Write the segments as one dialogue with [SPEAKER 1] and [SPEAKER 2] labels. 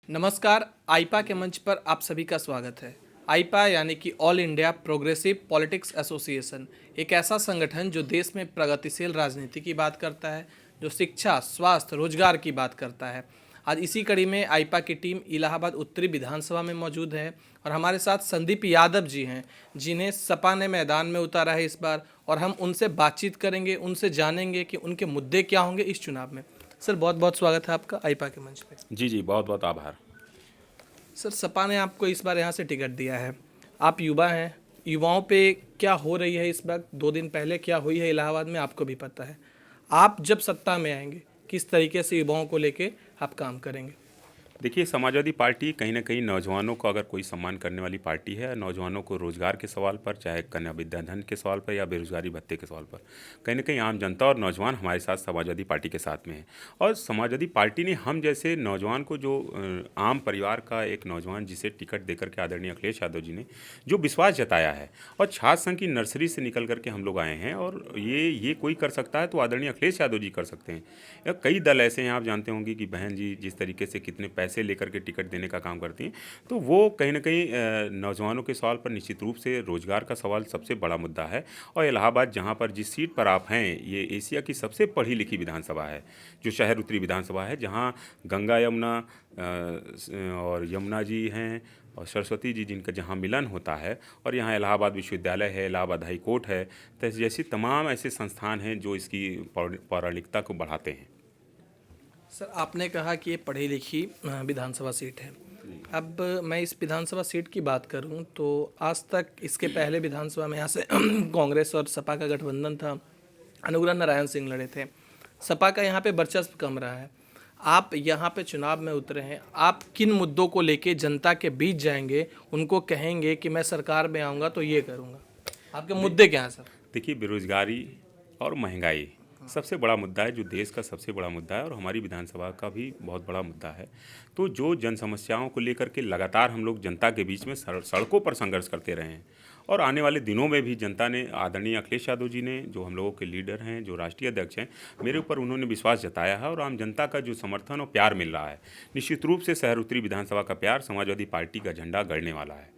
[SPEAKER 1] नमस्कार। आईपा के मंच पर आप सभी का स्वागत है। आईपा यानी कि all India progressive politics association एक ऐसा संगठन जो देश में प्रगतिशील राजनीति की बात करता है, जो शिक्षा, स्वास्थ्य, रोजगार की बात करता है। आज इसी कड़ी में आईपा की टीम इलाहाबाद उत्तरी विधानसभा में मौजूद है और हमारे साथ संदीप यादव जी हैं, जिन्हें सपा ने मैदान में उतारा है इस बार, और हम उनसे बातचीत करेंगे, उनसे जानेंगे कि उनके मुद्दे क्या होंगे इस चुनाव में। सर, बहुत बहुत स्वागत है आपका आईपा के मंच पे।
[SPEAKER 2] जी जी, बहुत बहुत आभार।
[SPEAKER 1] सर, सपा ने आपको इस बार यहाँ से टिकट दिया है। आप युवा हैं, युवाओं पे क्या हो रही है इस वक्त, 2 दिन पहले क्या हुई है इलाहाबाद में आपको भी पता है। आप जब सत्ता में आएंगे, किस तरीके से युवाओं को लेके आप काम करेंगे?
[SPEAKER 2] देखिए, समाजवादी पार्टी कहीं न कहीं नौजवानों को अगर कोई सम्मान करने वाली पार्टी है, नौजवानों को रोज़गार के सवाल पर, चाहे कन्या विद्याधन के सवाल पर या बेरोज़गारी भत्ते के सवाल पर, कहीं न कहीं आम जनता और नौजवान हमारे साथ समाजवादी पार्टी के साथ में है। और समाजवादी पार्टी ने हम जैसे नौजवान को जो आम परिवार का एक नौजवान जिसे टिकट देकर के आदरणीय अखिलेश यादव जी ने जो विश्वास जताया है, और छात्र संघ की नर्सरी से निकल कर के हम लोग आए हैं, और ये कोई कर सकता है तो आदरणीय अखिलेश यादव जी कर सकते हैं। या कई दल ऐसे हैं, आप जानते होंगे कि बहन जी जिस तरीके से कितने पैसे लेकर के टिकट देने का काम करती हैं, तो वो कहीं न कहीं नौजवानों के सवाल पर निश्चित रूप से रोज़गार का सवाल सबसे बड़ा मुद्दा है। और इलाहाबाद जहाँ पर जिस सीट पर आप हैं, ये एशिया की सबसे पढ़ी लिखी विधानसभा है, जो शहर उत्तरी विधानसभा है, जहाँ गंगा यमुना और यमुना जी हैं और सरस्वती जी जिनका जहाँ मिलन होता है, और यहाँ इलाहाबाद विश्वविद्यालय है, इलाहाबाद हाई कोर्ट है, तो जैसी तमाम ऐसे संस्थान हैं जो इसकी पौराणिकता को बढ़ाते हैं।
[SPEAKER 1] सर, आपने कहा कि ये पढ़ी लिखी विधानसभा सीट है। अब मैं इस विधानसभा सीट की बात करूं तो आज तक इसके पहले विधानसभा में यहाँ से कांग्रेस और सपा का गठबंधन था, अनुग्रह नारायण सिंह लड़े थे। सपा का यहाँ पे वर्चस्व कम रहा है। आप यहाँ पे चुनाव में उतरे हैं, आप किन मुद्दों को लेके जनता के बीच जाएंगे, उनको कहेंगे कि मैं सरकार में आऊँगा तो ये करूँगा? आपके मुद्दे क्या हैं सर?
[SPEAKER 2] देखिए, बेरोजगारी और महंगाई सबसे बड़ा मुद्दा है, जो देश का सबसे बड़ा मुद्दा है, और हमारी विधानसभा का भी बहुत बड़ा मुद्दा है। तो जो जन समस्याओं को लेकर के लगातार हम लोग जनता के बीच में सड़कों पर संघर्ष करते रहे हैं, और आने वाले दिनों में भी जनता ने आदरणीय अखिलेश यादव जी ने, जो हम लोगों के लीडर हैं, जो राष्ट्रीय अध्यक्ष हैं, मेरे ऊपर उन्होंने विश्वास जताया है, और आम जनता का जो समर्थन और प्यार मिल रहा है, निश्चित रूप से शहर उत्तरी विधानसभा का प्यार समाजवादी पार्टी का झंडा गड़ने वाला है।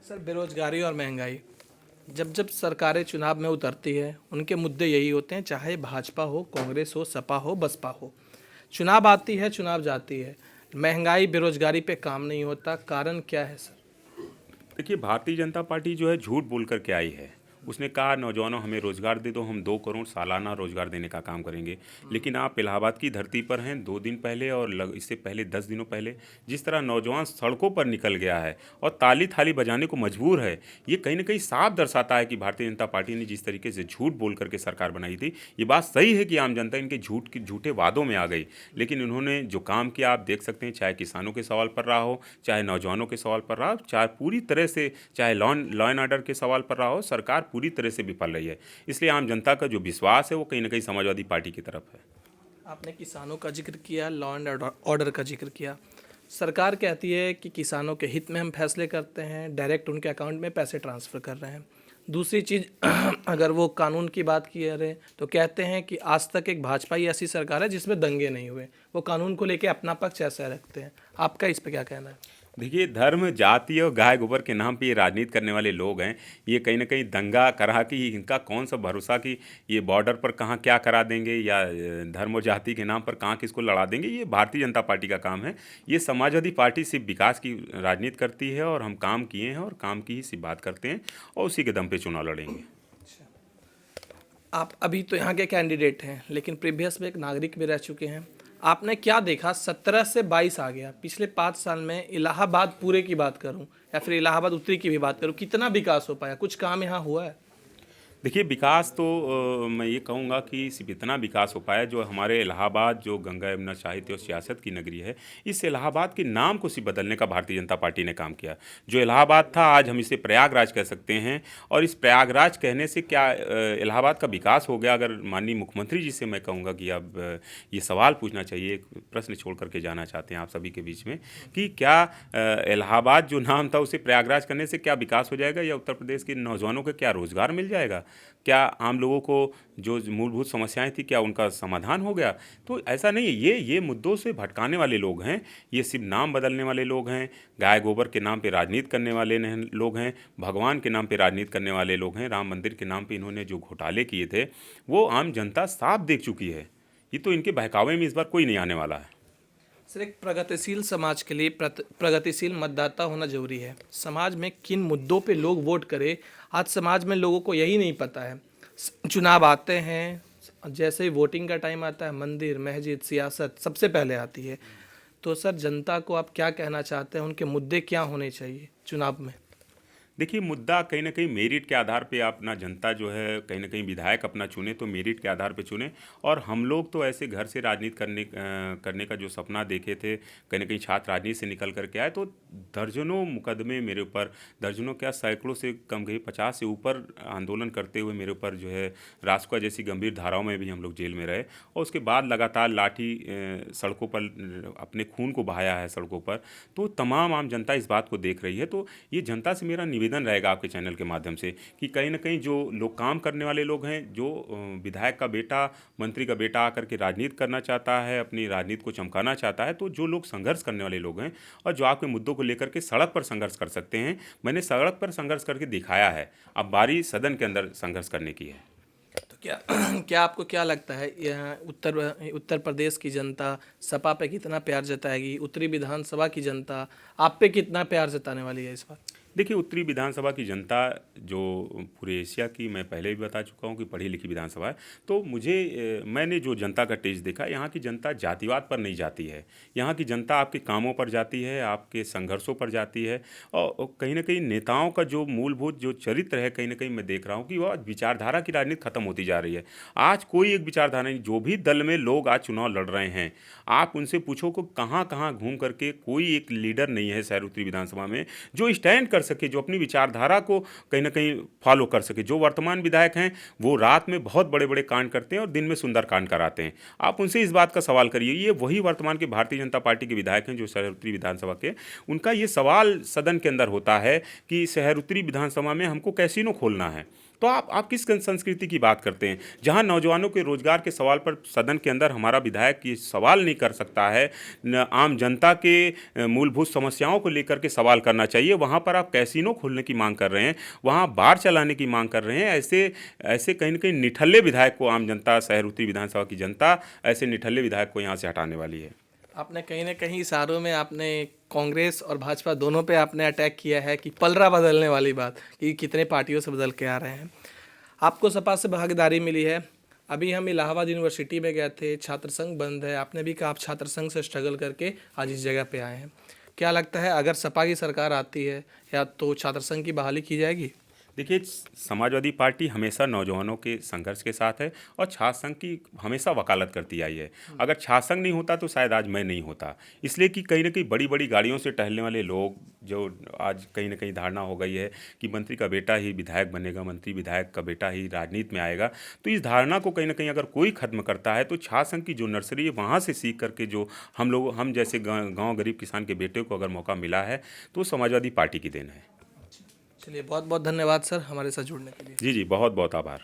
[SPEAKER 1] सर, बेरोजगारी और महंगाई, जब जब सरकारें चुनाव में उतरती है उनके मुद्दे यही होते हैं, चाहे भाजपा हो, कांग्रेस हो, सपा हो, बसपा हो। चुनाव आती है, चुनाव जाती है, महंगाई बेरोजगारी पे काम नहीं होता। कारण क्या है सर?
[SPEAKER 2] देखिए, भारतीय जनता पार्टी जो है झूठ बोल कर के आई है। उसने कहा नौजवानों हमें रोज़गार दे दो, हम 2 करोड़ सालाना रोज़गार देने का काम करेंगे। लेकिन आप इलाहाबाद की धरती पर हैं, 2 दिन पहले और इससे पहले 10 दिनों पहले जिस तरह नौजवान सड़कों पर निकल गया है और ताली थाली बजाने को मजबूर है, ये कहीं ना कहीं साफ दर्शाता है कि भारतीय जनता पार्टी ने जिस तरीके से झूठ बोल करके सरकार बनाई थी, ये बात सही है कि आम जनता इनके झूठे वादों में आ गई। लेकिन उन्होंने जो काम किया आप देख सकते हैं, चाहे किसानों के सवाल पर रहा हो, चाहे नौजवानों के सवाल पर रहा हो, चाहे पूरी तरह से चाहे लॉ एंड ऑर्डर के सवाल पर रहा हो, सरकार पूरी तरह से विफल रही है। इसलिए आम जनता का जो विश्वास है वो कहीं ना कहीं समाजवादी पार्टी की तरफ है।
[SPEAKER 1] आपने किसानों का जिक्र किया, लॉ एंड ऑर्डर का जिक्र किया। सरकार कहती है कि किसानों के हित में हम फैसले करते हैं, डायरेक्ट उनके अकाउंट में पैसे ट्रांसफ़र कर रहे हैं। दूसरी चीज़ अगर वो कानून की बात की रहे तो कहते हैं कि आज तक एक भाजपा ही ऐसी सरकार है जिसमें दंगे नहीं हुए। वो कानून को लेके अपना पक्ष ऐसा रखते हैं। आपका इस पर क्या कहना है?
[SPEAKER 2] देखिए, धर्म, जाति और गाय गोबर के नाम पे ये राजनीति करने वाले लोग हैं। ये कहीं ना कहीं दंगा करा कि इनका कौन सा भरोसा कि ये बॉर्डर पर कहाँ क्या करा देंगे, या धर्म और जाति के नाम पर कहाँ किसको लड़ा देंगे। ये भारतीय जनता पार्टी का काम है। ये समाजवादी पार्टी सिर्फ विकास की राजनीति करती है, और हम काम किए हैं और काम की ही सिर्फ बात करते हैं, और उसी के दम पे चुनाव लड़ेंगे।
[SPEAKER 1] आप अभी तो यहाँ के कैंडिडेट हैं, लेकिन प्रीवियस में एक नागरिक भी रह चुके हैं। आपने क्या देखा? 17 से 22 आ गया, पिछले 5 साल में इलाहाबाद पूरे की बात करूं या फिर इलाहाबाद उत्तरी की भी बात करूं, कितना विकास हो पाया? कुछ काम यहाँ हुआ है?
[SPEAKER 2] देखिए, विकास तो मैं ये कहूँगा कि सिर्फ इतना विकास हो पाया जो हमारे इलाहाबाद, जो गंगा यमुना साहित्य और सियासत की नगरी है, इस इलाहाबाद के नाम को सिर्फ बदलने का भारतीय जनता पार्टी ने काम किया। जो इलाहाबाद था, आज हम इसे प्रयागराज कह सकते हैं, और इस प्रयागराज कहने से क्या इलाहाबाद का विकास हो गया? अगर माननीय मुख्यमंत्री जी से मैं कहूँगा कि अब ये सवाल पूछना चाहिए, एक प्रश्न छोड़ करके जाना चाहते हैं आप सभी के बीच में, कि क्या इलाहाबाद जो नाम था उसे प्रयागराज करने से क्या विकास हो जाएगा, या उत्तर प्रदेश के नौजवानों को क्या रोज़गार मिल जाएगा? क्या आम लोगों को जो मूलभूत समस्याएं थी क्या उनका समाधान हो गया? तो ऐसा नहीं है, ये मुद्दों से भटकाने वाले लोग हैं, ये सिर्फ नाम बदलने वाले लोग हैं, गाय गोबर के नाम पे राजनीति करने वाले लोग हैं, भगवान के नाम पे राजनीति करने वाले लोग हैं। राम मंदिर के नाम पे इन्होंने जो घोटाले किए थे वो आम जनता साफ देख चुकी है। ये तो इनके बहकावे में इस बार कोई नहीं आने वाला है।
[SPEAKER 1] सर, एक प्रगतिशील समाज के लिए प्रगतिशील मतदाता होना जरूरी है। समाज में किन मुद्दों पे लोग वोट करें, आज समाज में लोगों को यही नहीं पता है। चुनाव आते हैं, जैसे ही वोटिंग का टाइम आता है, मंदिर मस्जिद सियासत सबसे पहले आती है। तो सर, जनता को आप क्या कहना चाहते हैं, उनके मुद्दे क्या होने चाहिए चुनाव में?
[SPEAKER 2] देखिए, मुद्दा कहीं ना कहीं मेरिट के आधार पे अपना जनता जो है कहीं ना कहीं विधायक अपना चुने तो मेरिट के आधार पे चुने। और हम लोग तो ऐसे घर से राजनीति करने का जो सपना देखे थे, कहीं ना कहीं छात्र राजनीति से निकल करके आए तो दर्जनों मुकदमे मेरे ऊपर, दर्जनों क्या सैकड़ों से कम गई 50 से ऊपर आंदोलन करते हुए मेरे ऊपर जो है रासुका जैसी गंभीर धाराओं में भी हम लोग जेल में रहे। और उसके बाद लगातार लाठी सड़कों पर अपने खून को बहाया है सड़कों पर। तो तमाम आम जनता इस बात को देख रही है। तो ये जनता से मेरा निवेदन रहेगा आपके चैनल के माध्यम से कि कहीं ना कहीं जो लोग काम करने वाले लोग हैं, जो विधायक का बेटा, मंत्री का बेटा आकर के राजनीति करना चाहता है, अपनी राजनीति को चमकाना चाहता है, तो जो लोग संघर्ष करने वाले लोग हैं और जो आपके मुद्दों को लेकर के सड़क पर संघर्ष कर सकते हैं, मैंने सड़क पर संघर्ष करके दिखाया है। अब बारी सदन के अंदर संघर्ष करने की है।
[SPEAKER 1] तो क्या क्या आपको क्या लगता है, यहाँ उत्तर प्रदेश की जनता सपा पे कितना प्यार जताएगी, उत्तरी विधानसभा की जनता आप पे कितना प्यार जताने वाली है इस बार?
[SPEAKER 2] देखिए, उत्तरी विधानसभा की जनता जो पूरे एशिया की, मैं पहले भी बता चुका हूँ कि पढ़ी लिखी विधानसभा है। तो मैंने जो जनता का टेस्ट देखा, यहाँ की जनता जातिवाद पर नहीं जाती है। यहाँ की जनता आपके कामों पर जाती है, आपके संघर्षों पर जाती है। और कहीं ना कहीं नेताओं का जो मूलभूत जो चरित्र है, कहीं ना कहीं मैं देख रहा हूँ कि वह विचारधारा की राजनीति खत्म होती जा रही है। आज कोई एक विचारधारा नहीं, जो भी दल में लोग आज चुनाव लड़ रहे हैं, आप उनसे पूछो कि कहाँ कहाँ घूम करके कोई एक लीडर नहीं है शहर उत्तरी विधानसभा में जो स्टैंड कर सके, जो अपनी विचारधारा को कहीं ना कहीं फॉलो कर सके। जो वर्तमान विधायक हैं वो रात में बहुत बड़े बड़े कांड करते हैं और दिन में सुंदर कांड कराते हैं। आप उनसे इस बात का सवाल करिए, ये वही वर्तमान के भारतीय जनता पार्टी के विधायक हैं जो शहर उत्तरी विधानसभा के। उनका ये सवाल सदन के अंदर होता है कि शहर उत्तरी विधानसभा में हमको कैसीनो खोलना है। तो आप किस संस्कृति की बात करते हैं? जहां नौजवानों के रोजगार के सवाल पर सदन के अंदर हमारा विधायक ये सवाल नहीं कर सकता है, आम जनता के मूलभूत समस्याओं को लेकर के सवाल करना चाहिए, वहां पर आप कैसीनो खोलने की मांग कर रहे हैं, वहां बार चलाने की मांग कर रहे हैं। ऐसे ऐसे कहीं ना कहीं निठल्ले विधायक को आम जनता, शहर उत्तरी विधानसभा की जनता ऐसे निठल्ले विधायक को यहाँ से हटाने वाली है।
[SPEAKER 1] आपने कहीं ना कहीं इशारों में आपने कांग्रेस और भाजपा दोनों पे आपने अटैक किया है कि पलड़ा बदलने वाली बात, कि कितने पार्टियों से बदल के आ रहे हैं। आपको सपा से भागीदारी मिली है। अभी हम इलाहाबाद यूनिवर्सिटी में गए थे, छात्र संघ बंद है, आपने भी कहा आप छात्र संघ से स्ट्रगल करके आज इस जगह पे आए हैं। क्या लगता है, अगर सपा की सरकार आती है या तो छात्र संघ की बहाली की जाएगी?
[SPEAKER 2] देखिए, समाजवादी पार्टी हमेशा नौजवानों के संघर्ष के साथ है और छात्र संघ की हमेशा वकालत करती आई है। अगर छात्र संघ नहीं होता तो शायद आज मैं नहीं होता। इसलिए कि कहीं ना कहीं बड़ी बड़ी गाड़ियों से टहलने वाले लोग, जो आज कहीं ना कहीं धारणा हो गई है कि मंत्री का बेटा ही विधायक बनेगा, मंत्री विधायक का बेटा ही राजनीति में आएगा, तो इस धारणा को कहीं ना कहीं अगर कोई खत्म करता है तो छात्र संघ की जो नर्सरी है वहाँ से सीख करके जो हम जैसे गाँव गरीब किसान के बेटे को अगर मौका मिला है तो समाजवादी पार्टी की देन है।
[SPEAKER 1] चलिए, बहुत बहुत धन्यवाद सर हमारे साथ जुड़ने के लिए।
[SPEAKER 2] जी जी, बहुत बहुत आभार।